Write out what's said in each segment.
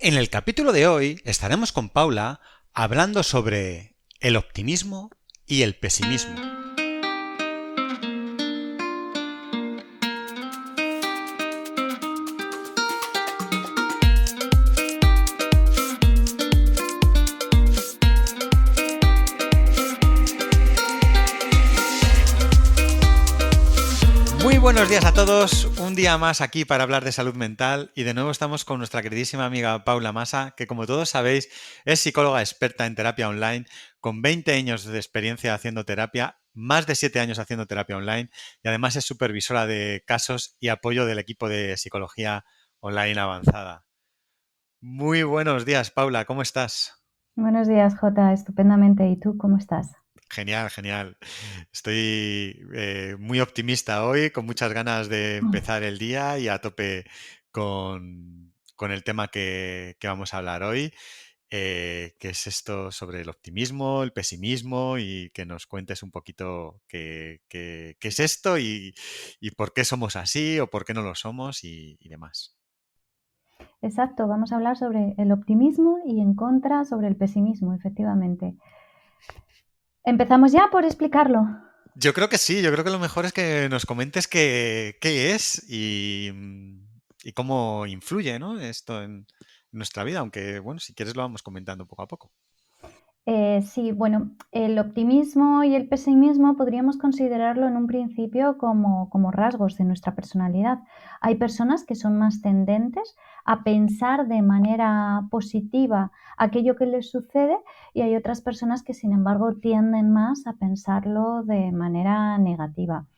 En el capítulo de hoy estaremos con Paula hablando sobre el optimismo y el pesimismo. Muy buenos días a todos, un día más aquí para hablar de salud mental y de nuevo estamos con nuestra queridísima amiga Paula Masa, que como todos sabéis es psicóloga experta en terapia online, con 20 años de experiencia haciendo terapia, más de 7 años haciendo terapia online y además es supervisora de casos y apoyo del equipo de psicología online avanzada. Muy buenos días, Paula, ¿cómo estás? Buenos días, Jota. Estupendamente. ¿Y tú cómo estás? Genial, genial. Estoy muy optimista hoy, con muchas ganas de empezar el día y a tope con el tema que vamos a hablar hoy, que es esto sobre el optimismo, el pesimismo y que nos cuentes un poquito qué es esto y por qué somos así o por qué no lo somos y demás. Exacto, vamos a hablar sobre el optimismo y en contra sobre el pesimismo, efectivamente. Empezamos ya por explicarlo. Yo creo que sí, yo creo que lo mejor es que nos comentes qué es y cómo influye, ¿no? Esto en nuestra vida, aunque bueno, si quieres lo vamos comentando poco a poco. Sí, bueno, el optimismo y el pesimismo podríamos considerarlo en un principio como rasgos de nuestra personalidad. Hay personas que son más tendentes a pensar de manera positiva aquello que les sucede y hay otras personas que, sin embargo, tienden más a pensarlo de manera negativa.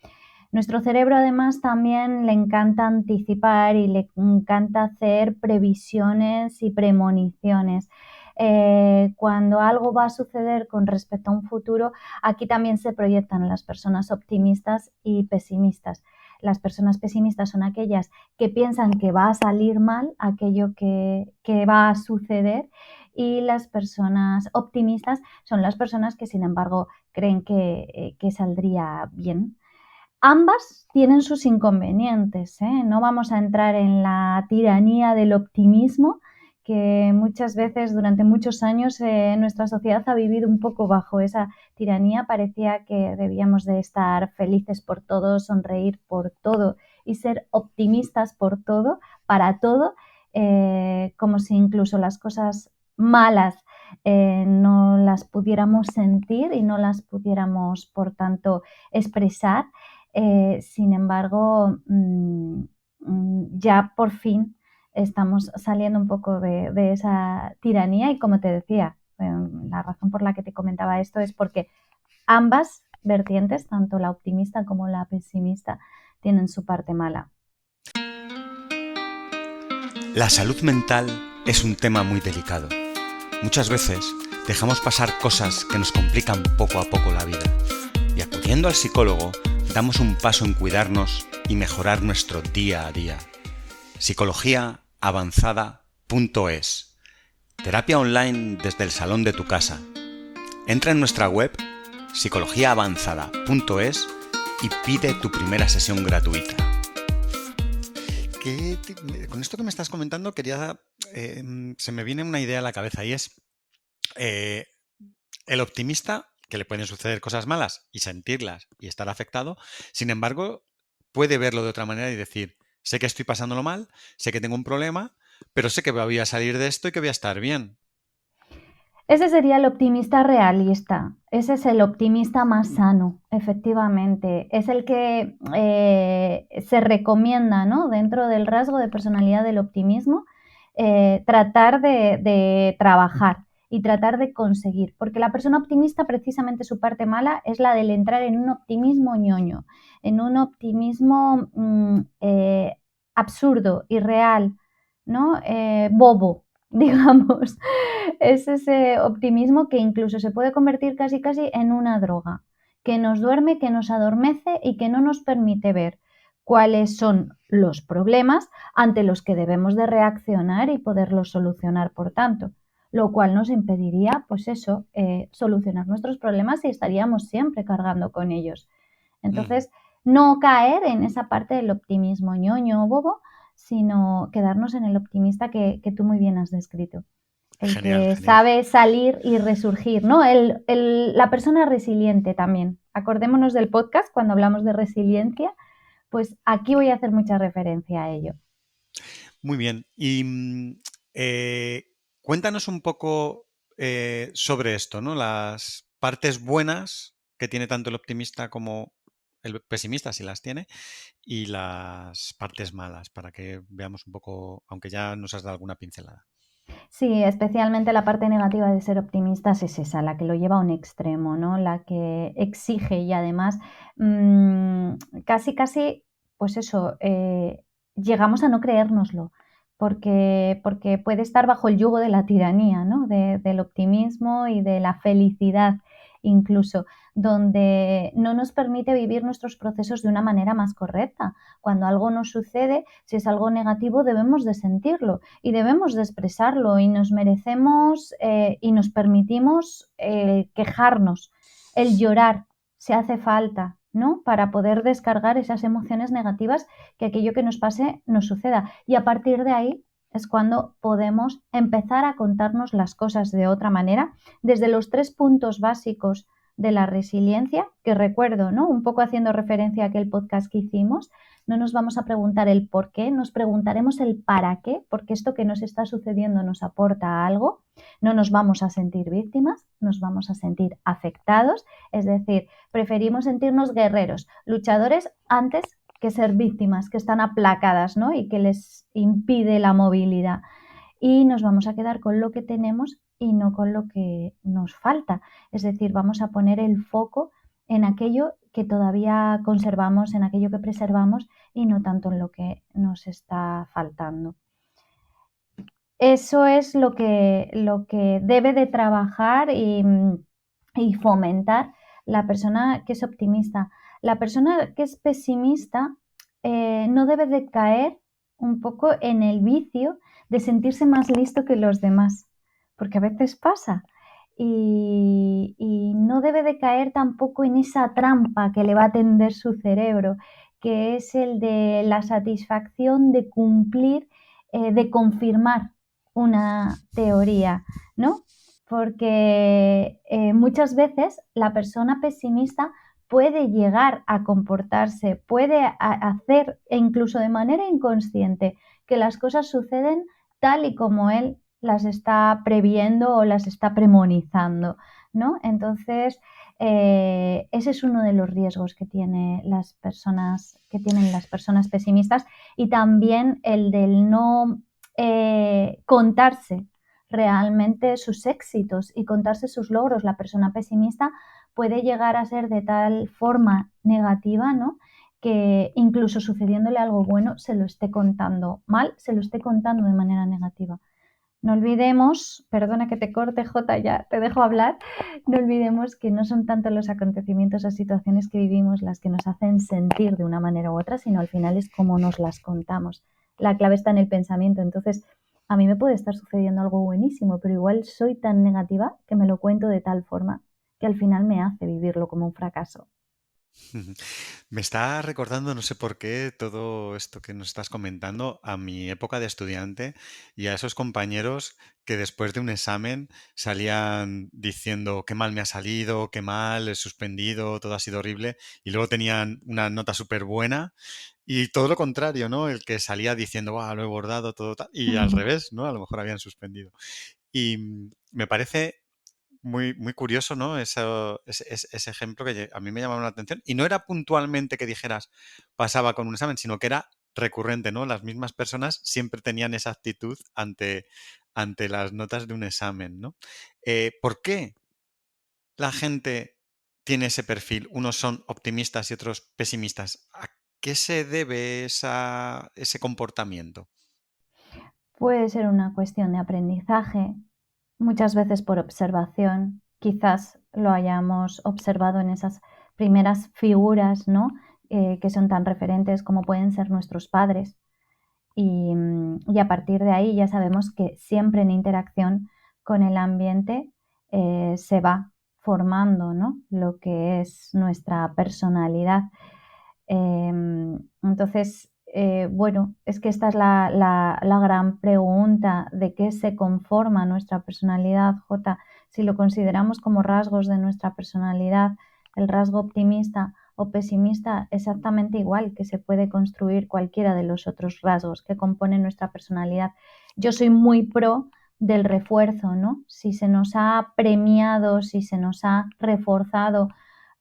Nuestro cerebro además también le encanta anticipar y le encanta hacer previsiones y premoniciones. Cuando algo va a suceder con respecto a un futuro, aquí también se proyectan las personas optimistas y pesimistas. Las personas pesimistas son aquellas que piensan que va a salir mal aquello que va a suceder y las personas optimistas son las personas que, sin embargo, creen que saldría bien. Ambas tienen sus inconvenientes, ¿eh? No vamos a entrar en la tiranía del optimismo, que muchas veces durante muchos años nuestra sociedad ha vivido un poco bajo esa tiranía. Parecía que debíamos de estar felices por todo, sonreír por todo y ser optimistas por todo, para todo, como si incluso las cosas malas no las pudiéramos sentir y no las pudiéramos, por tanto, expresar. Sin embargo, ya por fin estamos saliendo un poco de esa tiranía y como te decía, la razón por la que te comentaba esto es porque ambas vertientes, tanto la optimista como la pesimista, tienen su parte mala. La salud mental es un tema muy delicado. Muchas veces dejamos pasar cosas que nos complican poco a poco la vida y acudiendo al psicólogo damos un paso en cuidarnos y mejorar nuestro día a día. Psicologiaavanzada.es. Terapia online desde el salón de tu casa. Entra en nuestra web psicologiaavanzada.es y pide tu primera sesión gratuita. Con esto que me estás comentando se me viene una idea a la cabeza y es eh, el optimista, que le pueden suceder cosas malas y sentirlas y estar afectado, sin embargo, puede verlo de otra manera y decir, sé que estoy pasándolo mal, sé que tengo un problema, pero sé que voy a salir de esto y que voy a estar bien. Ese sería el optimista realista, ese es el optimista más sano, efectivamente, es el que se recomienda, ¿no? Dentro del rasgo de personalidad del optimismo, tratar de trabajar y tratar de conseguir, porque la persona optimista precisamente su parte mala es la del entrar en un optimismo ñoño, en un optimismo absurdo, irreal, ¿no? Bobo, digamos. Es ese optimismo que incluso se puede convertir casi casi en una droga, que nos duerme, que nos adormece y que no nos permite ver cuáles son los problemas ante los que debemos de reaccionar y poderlos solucionar, por tanto, lo cual nos impediría, pues eso, solucionar nuestros problemas y estaríamos siempre cargando con ellos. Mm, Entonces, no caer en esa parte del optimismo ñoño o bobo, sino quedarnos en el optimista que tú muy bien has descrito. El Genial, que genial. sabe salir y resurgir, ¿no? La persona resiliente también. Acordémonos del podcast cuando hablamos de resiliencia, pues aquí voy a hacer mucha referencia a ello. Muy bien. Y cuéntanos un poco sobre esto, ¿no? Las partes buenas que tiene tanto el optimista como el pesimista, si las tiene, y las partes malas, para que veamos un poco, aunque ya nos has dado alguna pincelada. Sí, especialmente la parte negativa de ser optimistas es esa, la que lo lleva a un extremo, ¿no? La que exige y además casi, pues eso, llegamos a no creérnoslo, porque puede estar bajo el yugo de la tiranía, ¿no? Del optimismo y de la felicidad incluso, donde no nos permite vivir nuestros procesos de una manera más correcta. Cuando algo nos sucede, si es algo negativo, debemos de sentirlo y debemos de expresarlo y nos merecemos y nos permitimos quejarnos, el llorar si hace falta, ¿no? Para poder descargar esas emociones negativas que aquello que nos pase nos suceda. Y a partir de ahí es cuando podemos empezar a contarnos las cosas de otra manera, desde los 3 puntos básicos de la resiliencia, que recuerdo, ¿no? Un poco haciendo referencia a aquel podcast que hicimos, no nos vamos a preguntar el por qué, nos preguntaremos el para qué, porque esto que nos está sucediendo nos aporta algo. No nos vamos a sentir víctimas, nos vamos a sentir afectados, es decir, preferimos sentirnos guerreros, luchadores antes que ser víctimas, que están aplacadas, ¿no? Y que les impide la movilidad. Y nos vamos a quedar con lo que tenemos y no con lo que nos falta. Es decir, vamos a poner el foco en aquello que todavía conservamos, en aquello que preservamos y no tanto en lo que nos está faltando. Eso es lo que debe de trabajar y fomentar la persona que es optimista. La persona que es pesimista no debe de caer un poco en el vicio de sentirse más listo que los demás, porque a veces pasa. Y no debe de caer tampoco en esa trampa que le va a tender su cerebro, que es el de la satisfacción de cumplir, de confirmar una teoría, ¿no? Porque muchas veces la persona pesimista puede llegar a comportarse, puede hacer, e incluso de manera inconsciente, que las cosas suceden tal y como él las está previendo o las está premonizando, ¿no? Entonces, ese es uno de los riesgos que tienen las personas pesimistas y también el del no contarse realmente sus éxitos y contarse sus logros. La persona pesimista puede llegar a ser de tal forma negativa, ¿no? Que incluso sucediéndole algo bueno se lo esté contando mal, se lo esté contando de manera negativa. No olvidemos, perdona que te corte, Jota, ya te dejo hablar, no olvidemos que no son tanto los acontecimientos o situaciones que vivimos las que nos hacen sentir de una manera u otra, sino al final es cómo nos las contamos. La clave está en el pensamiento. Entonces, a mí me puede estar sucediendo algo buenísimo, pero igual soy tan negativa que me lo cuento de tal forma que al final me hace vivirlo como un fracaso. Me está recordando, no sé por qué, todo esto que nos estás comentando a mi época de estudiante y a esos compañeros que después de un examen salían diciendo qué mal me ha salido, qué mal, he suspendido, todo ha sido horrible, y luego tenían una nota súper buena y todo lo contrario, ¿no? El que salía diciendo, lo he bordado, todo tal, y al revés, ¿no? A lo mejor habían suspendido. Y me parece muy, muy curioso, ¿no? Ese ejemplo que a mí me llamaba la atención. Y no era puntualmente que dijeras pasaba con un examen, sino que era recurrente, ¿no? Las mismas personas siempre tenían esa actitud ante las notas de un examen, ¿no? ¿Por qué la gente tiene ese perfil? Unos son optimistas y otros pesimistas. ¿A qué se debe ese comportamiento? Puede ser una cuestión de aprendizaje, muchas veces por observación. Quizás lo hayamos observado en esas primeras figuras, ¿no? Que son tan referentes como pueden ser nuestros padres. Y a partir de ahí ya sabemos que siempre en interacción con el ambiente se va formando, ¿no? Lo que es nuestra personalidad. Entonces, bueno, es que esta es la gran pregunta de qué se conforma nuestra personalidad, Jota. Si lo consideramos como rasgos de nuestra personalidad, el rasgo optimista o pesimista, exactamente igual que se puede construir cualquiera de los otros rasgos que componen nuestra personalidad. Yo soy muy pro del refuerzo, ¿no? Si se nos ha premiado, si se nos ha reforzado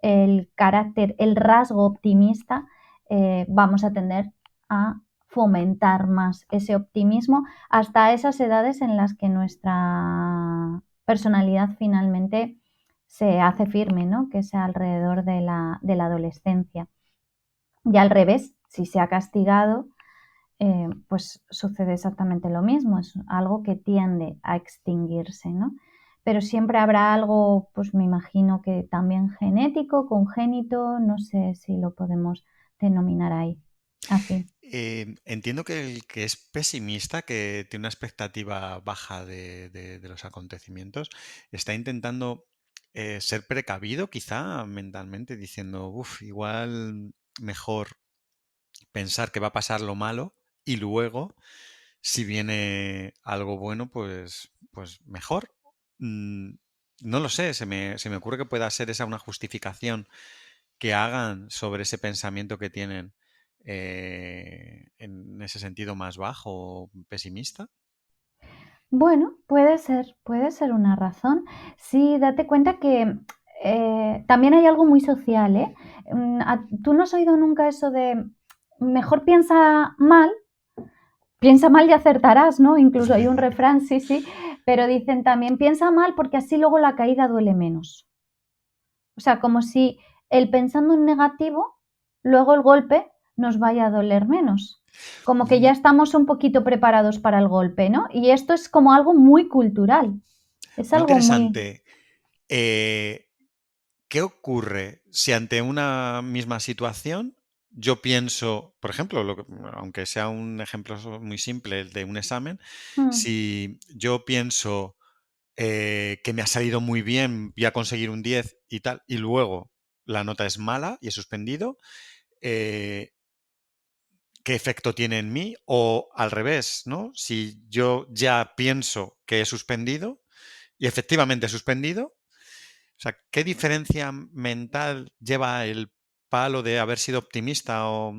el carácter, el rasgo optimista, vamos a tender a fomentar más ese optimismo hasta esas edades en las que nuestra personalidad finalmente se hace firme, ¿no? Que es alrededor de la adolescencia. Y al revés, si se ha castigado, pues sucede exactamente lo mismo, es algo que tiende a extinguirse, ¿no? Pero siempre habrá algo, pues me imagino que también genético, congénito, no sé si lo podemos denominar ahí, así. Entiendo que el que es pesimista, que tiene una expectativa baja de los acontecimientos, está intentando ser precavido quizá mentalmente, diciendo, uff, igual mejor pensar que va a pasar lo malo y luego, si viene algo bueno, pues mejor. Mm, No lo sé, se me ocurre que pueda ser esa una justificación que hagan sobre ese pensamiento que tienen en ese sentido más bajo o pesimista. Bueno, puede ser una razón. Sí, date cuenta que también hay algo muy social, ¿eh? ¿Tú no has oído nunca eso de mejor piensa mal y acertarás, ¿no? Incluso hay un refrán, sí, sí, pero dicen también piensa mal porque así luego la caída duele menos. O sea, como si el pensando en negativo, luego el golpe nos vaya a doler menos. Como que ya Mm, estamos un poquito preparados para el golpe, ¿no? Y esto es como algo muy cultural. Es Muy algo muy... interesante. Eh, ¿Qué ocurre si ante una misma situación yo pienso, por ejemplo, aunque sea un ejemplo muy simple, el de un examen, Mm. si yo pienso que me ha salido muy bien, voy a conseguir un 10 y tal, y luego la nota es mala y he suspendido, eh, ¿qué efecto tiene en mí? O al revés, ¿no? Si yo ya pienso que he suspendido y efectivamente he suspendido, o sea, ¿qué diferencia mental lleva el palo de haber sido optimista o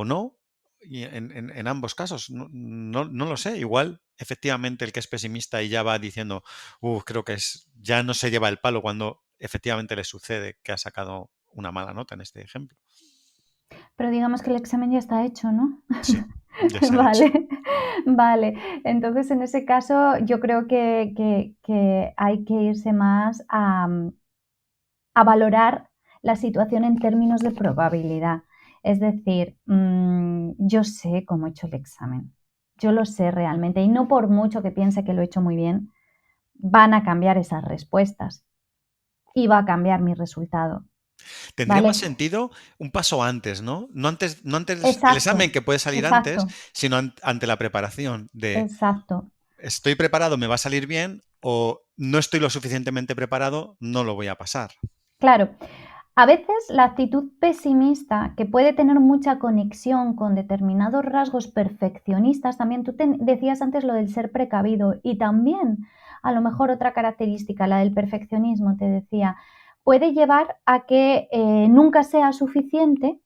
no? Y en ambos casos, no lo sé. Igual, efectivamente, el que es pesimista y ya va diciendo, creo que ya no se lleva el palo cuando efectivamente le sucede que ha sacado una mala nota en este ejemplo. Pero digamos que el examen ya está hecho, ¿no? Sí, ya se ha dicho. Vale, vale. Entonces, en ese caso, yo creo que hay que irse más a valorar la situación en términos de probabilidad. Es decir, yo sé cómo he hecho el examen. Yo lo sé realmente. Y no por mucho que piense que lo he hecho muy bien, van a cambiar esas respuestas y va a cambiar mi resultado. Tendría más ¿Vale? sentido un paso antes, ¿no? No antes el Exacto, examen que puede salir exacto, antes, sino ante la preparación de exacto. estoy preparado, me va a salir bien, o no estoy lo suficientemente preparado, no lo voy a pasar. Claro, a veces la actitud pesimista, que puede tener mucha conexión con determinados rasgos perfeccionistas, también tú decías antes lo del ser precavido y también a lo mejor otra característica, la del perfeccionismo, te decía, puede llevar a que nunca sea suficiente,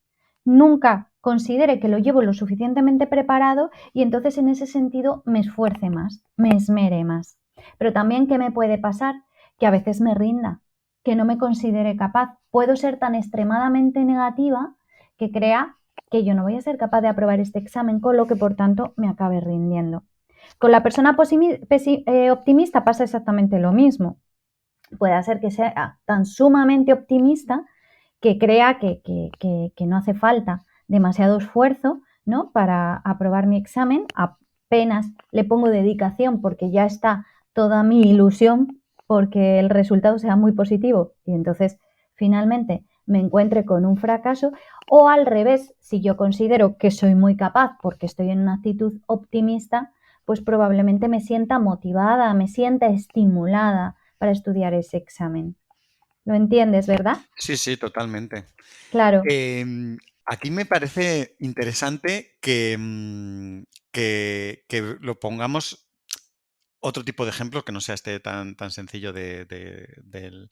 nunca considere que lo llevo lo suficientemente preparado y entonces en ese sentido me esfuerce más, me esmere más. Pero también, ¿qué me puede pasar? Que a veces me rinda, que no me considere capaz. Puedo ser tan extremadamente negativa que crea que yo no voy a ser capaz de aprobar este examen, con lo que por tanto me acabe rindiendo. Con la persona optimista pasa exactamente lo mismo. Puede ser que sea tan sumamente optimista que crea que no hace falta demasiado esfuerzo, ¿no? Para aprobar mi examen, apenas le pongo dedicación porque ya está toda mi ilusión porque el resultado sea muy positivo y entonces finalmente me encuentre con un fracaso, o al revés, si yo considero que soy muy capaz porque estoy en una actitud optimista, pues probablemente me sienta motivada, me sienta estimulada para estudiar ese examen. ¿Lo entiendes, verdad? Sí, sí, totalmente. Claro. Aquí me parece interesante que lo pongamos otro tipo de ejemplo que no sea este tan sencillo de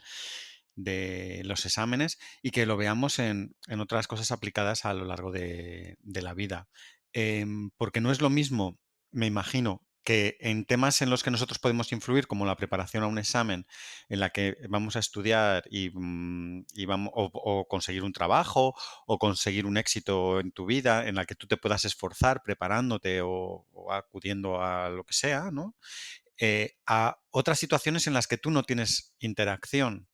los exámenes y que lo veamos en otras cosas aplicadas a lo largo de la vida. Porque no es lo mismo, me imagino, que en temas en los que nosotros podemos influir, como la preparación a un examen, en la que vamos a estudiar y vamos, o conseguir un trabajo o conseguir un éxito en tu vida, en la que tú te puedas esforzar preparándote o acudiendo a lo que sea, ¿no? A otras situaciones en las que tú no tienes interacción.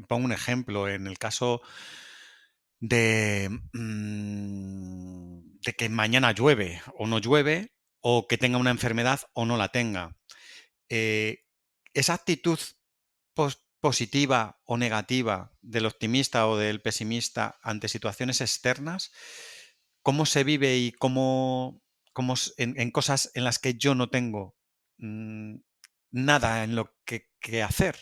Pongo un ejemplo, en el caso de que mañana llueve o no llueve, o que tenga una enfermedad o no la tenga. Eh, esa actitud positiva o negativa del optimista o del pesimista ante situaciones externas, ¿cómo se vive y en cosas en las que yo no tengo mm, nada en lo que hacer?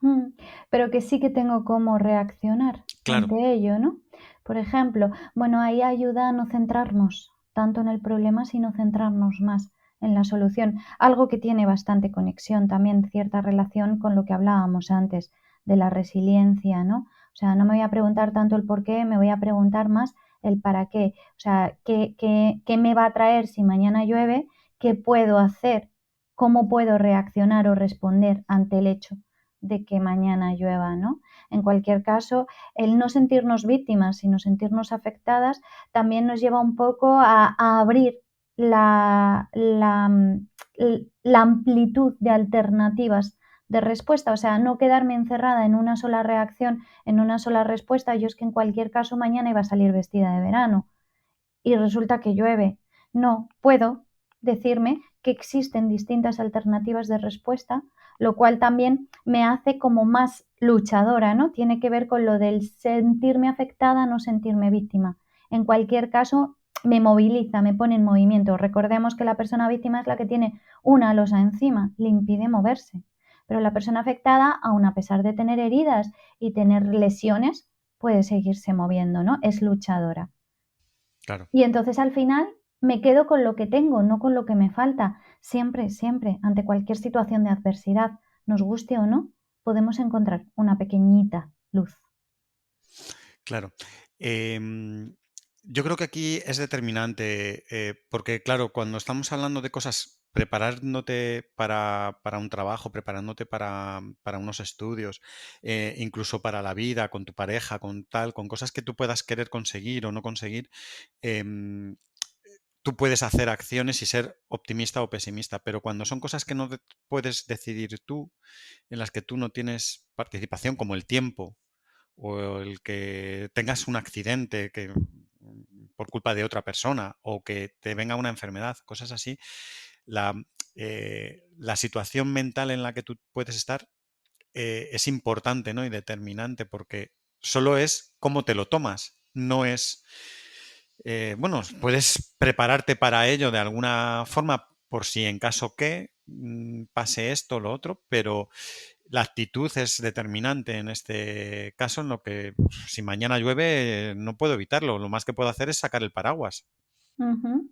Mm, pero que sí que tengo cómo reaccionar Claro, ante ello, ¿no? Por ejemplo, bueno, ahí ayuda a no centrarnos tanto en el problema, sino centrarnos más en la solución. Algo que tiene bastante conexión, también cierta relación con lo que hablábamos antes de la resiliencia, ¿no? O sea, no me voy a preguntar tanto el por qué, me voy a preguntar más el para qué. O sea, ¿qué me va a traer si mañana llueve? ¿Qué puedo hacer? ¿Cómo puedo reaccionar o responder ante el hecho de que mañana llueva, ¿no? En cualquier caso, el no sentirnos víctimas, sino sentirnos afectadas, también nos lleva un poco a abrir la amplitud de alternativas de respuesta, o sea, no quedarme encerrada en una sola reacción, en una sola respuesta. Yo es que en cualquier caso mañana iba a salir vestida de verano y resulta que llueve. No, puedo decirme que existen distintas alternativas de respuesta, lo cual también me hace como más luchadora, ¿no? Tiene que ver con lo del sentirme afectada, no sentirme víctima. En cualquier caso, me moviliza, me pone en movimiento. Recordemos que la persona víctima es la que tiene una losa encima, le impide moverse. Pero la persona afectada, aun a pesar de tener heridas y tener lesiones, puede seguirse moviendo, ¿no? Es luchadora. claro. Y entonces al final me quedo con lo que tengo, no con lo que me falta. Siempre, siempre, ante cualquier situación de adversidad, nos guste o no, podemos encontrar una pequeñita luz. Claro. Yo creo que aquí es determinante, porque claro, cuando estamos hablando de cosas, preparándote para un trabajo, preparándote para unos estudios, incluso para la vida, con tu pareja, con tal, con cosas que tú puedas querer conseguir o no conseguir, em, tú puedes hacer acciones y ser optimista o pesimista, pero cuando son cosas que no puedes decidir tú, en las que tú no tienes participación, como el tiempo, o el que tengas un accidente por culpa de otra persona o que te venga una enfermedad, cosas así, la, la situación mental en la que tú puedes estar es importante, ¿no? Y determinante porque solo es cómo te lo tomas, no es, bueno, puedes prepararte para ello de alguna forma por si en caso que pase esto o lo otro, pero la actitud es determinante en este caso, en lo que si mañana llueve no puedo evitarlo. Lo más que puedo hacer es sacar el paraguas. Ujú,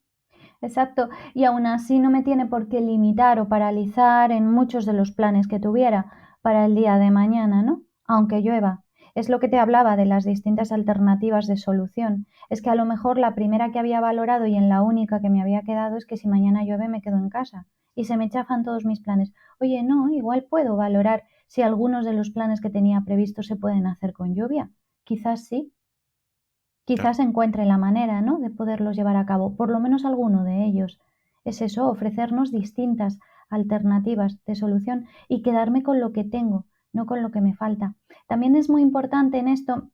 exacto. Y aún así no me tiene por qué limitar o paralizar en muchos de los planes que tuviera para el día de mañana, ¿no? Aunque llueva. Es lo que te hablaba de las distintas alternativas de solución. Es que a lo mejor la primera que había valorado y en la única que me había quedado es que si mañana llueve me quedo en casa y se me chafan todos mis planes. Oye, no, igual puedo valorar si algunos de los planes que tenía previstos se pueden hacer con lluvia. Quizás sí, Claro, quizás encuentre la manera, ¿no?, de poderlos llevar a cabo, por lo menos alguno de ellos. Es eso, ofrecernos distintas alternativas de solución y quedarme con lo que tengo, no con lo que me falta. También es muy importante en esto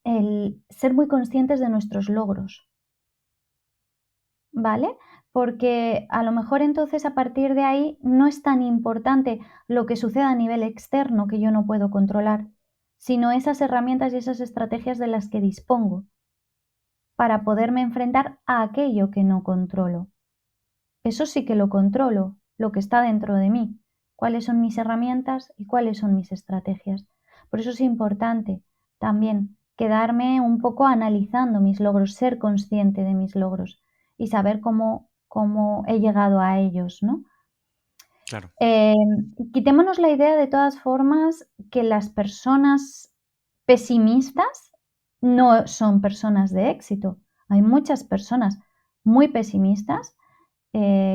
el ser muy conscientes de nuestros logros, ¿vale? Porque a lo mejor entonces a partir de ahí no es tan importante lo que suceda a nivel externo que yo no puedo controlar, sino esas herramientas y esas estrategias de las que dispongo para poderme enfrentar a aquello que no controlo. Eso sí que lo controlo, lo que está dentro de mí, cuáles son mis herramientas y cuáles son mis estrategias. Por eso es importante también quedarme un poco analizando mis logros, ser consciente de mis logros y saber cómo he llegado a ellos, ¿no? Claro. Quitémonos la idea de todas formas que las personas pesimistas no son personas de éxito. Hay muchas personas muy pesimistas,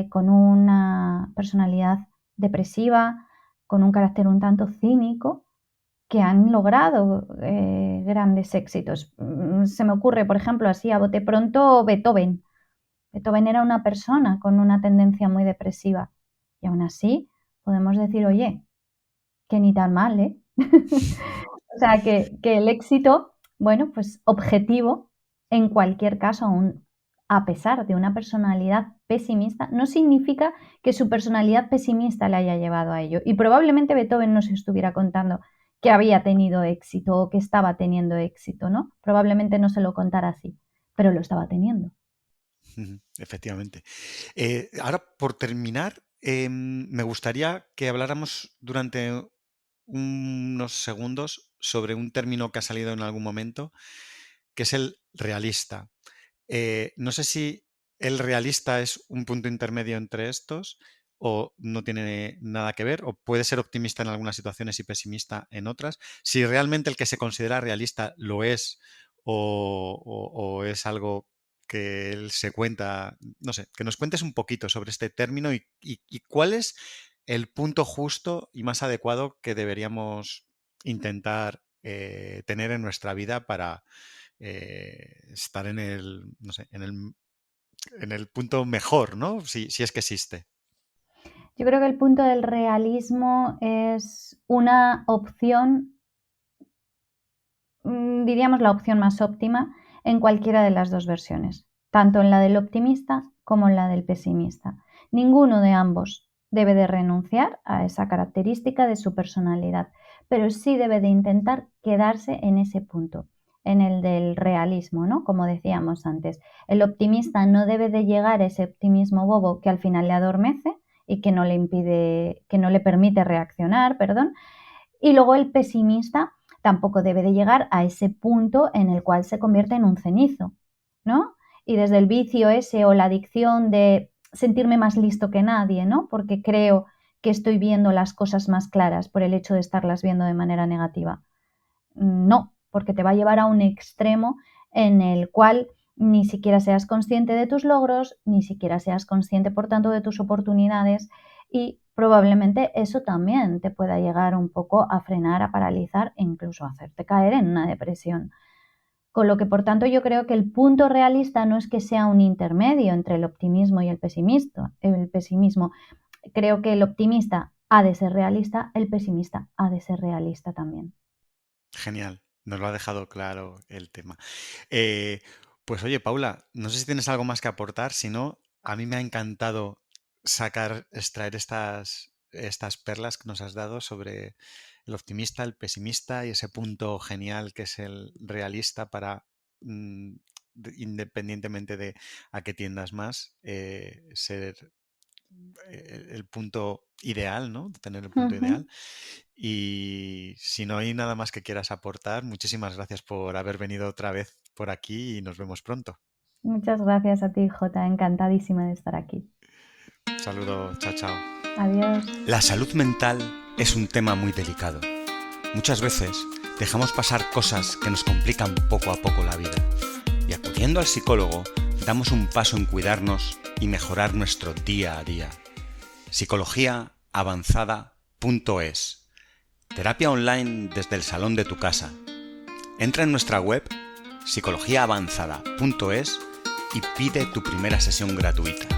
con una personalidad depresiva, con un carácter un tanto cínico, que han logrado grandes éxitos. Se me ocurre, por ejemplo, así a bote pronto, Beethoven. Beethoven era una persona con una tendencia muy depresiva y aún así podemos decir, oye, que ni tan mal, ¿eh? O sea, que el éxito, bueno, pues objetivo, en cualquier caso, aún a pesar de una personalidad pesimista, no significa que su personalidad pesimista le haya llevado a ello. Y probablemente Beethoven no se estuviera contando que había tenido éxito o que estaba teniendo éxito, ¿no? Probablemente no se lo contara así, pero lo estaba teniendo. Efectivamente. Ahora, por terminar, me gustaría que habláramos durante unos segundos sobre un término que ha salido en algún momento, que es el realista. No sé si el realista es un punto intermedio entre estos o no tiene nada que ver, o puede ser optimista en algunas situaciones y pesimista en otras. Si realmente el que se considera realista lo es o es algo que él se cuenta, no sé, que nos cuentes un poquito sobre este término y cuál es el punto justo y más adecuado que deberíamos intentar tener en nuestra vida para estar en el, no sé, en el punto mejor, ¿no? Si es que existe. Yo creo que el punto del realismo es una opción, diríamos la opción más óptima en cualquiera de las dos versiones, tanto en la del optimista como en la del pesimista. Ninguno de ambos debe de renunciar a esa característica de su personalidad, pero sí debe de intentar quedarse en ese punto, en el del realismo, ¿no? Como decíamos antes, el optimista no debe de llegar a ese optimismo bobo que al final le adormece y que no le impide, que no le permite reaccionar, perdón. Y luego el pesimista tampoco debe de llegar a ese punto en el cual se convierte en un cenizo, ¿no? Y desde el vicio ese o la adicción de sentirme más listo que nadie, ¿no? Porque creo que estoy viendo las cosas más claras por el hecho de estarlas viendo de manera negativa. No, porque te va a llevar a un extremo en el cual ni siquiera seas consciente de tus logros, ni siquiera seas consciente, por tanto, de tus oportunidades y probablemente eso también te pueda llegar un poco a frenar, a paralizar e incluso a hacerte caer en una depresión. Con lo que, por tanto, yo creo que el punto realista no es que sea un intermedio entre el optimismo y el pesimismo. Creo que el optimista ha de ser realista, el pesimista ha de ser realista también. Genial, nos lo ha dejado claro el tema. Pues oye, Paula, no sé si tienes algo más que aportar, si no, a mí me ha encantado extraer estas perlas que nos has dado sobre el optimista, el pesimista y ese punto genial que es el realista para, independientemente de a qué tiendas más, ser el punto ideal, ¿no? Tener el punto ideal. Y si no hay nada más que quieras aportar, muchísimas gracias por haber venido otra vez por aquí y nos vemos pronto. Muchas gracias a ti, Jota. Encantadísima de estar aquí. Saludo, chao, chao. Adiós. La salud mental es un tema muy delicado. Muchas veces dejamos pasar cosas que nos complican poco a poco la vida. Y acudiendo al psicólogo, damos un paso en cuidarnos y mejorar nuestro día a día. Psicologiaavanzada.es. Terapia online desde el salón de tu casa. Entra en nuestra web psicologiaavanzada.es y pide tu primera sesión gratuita.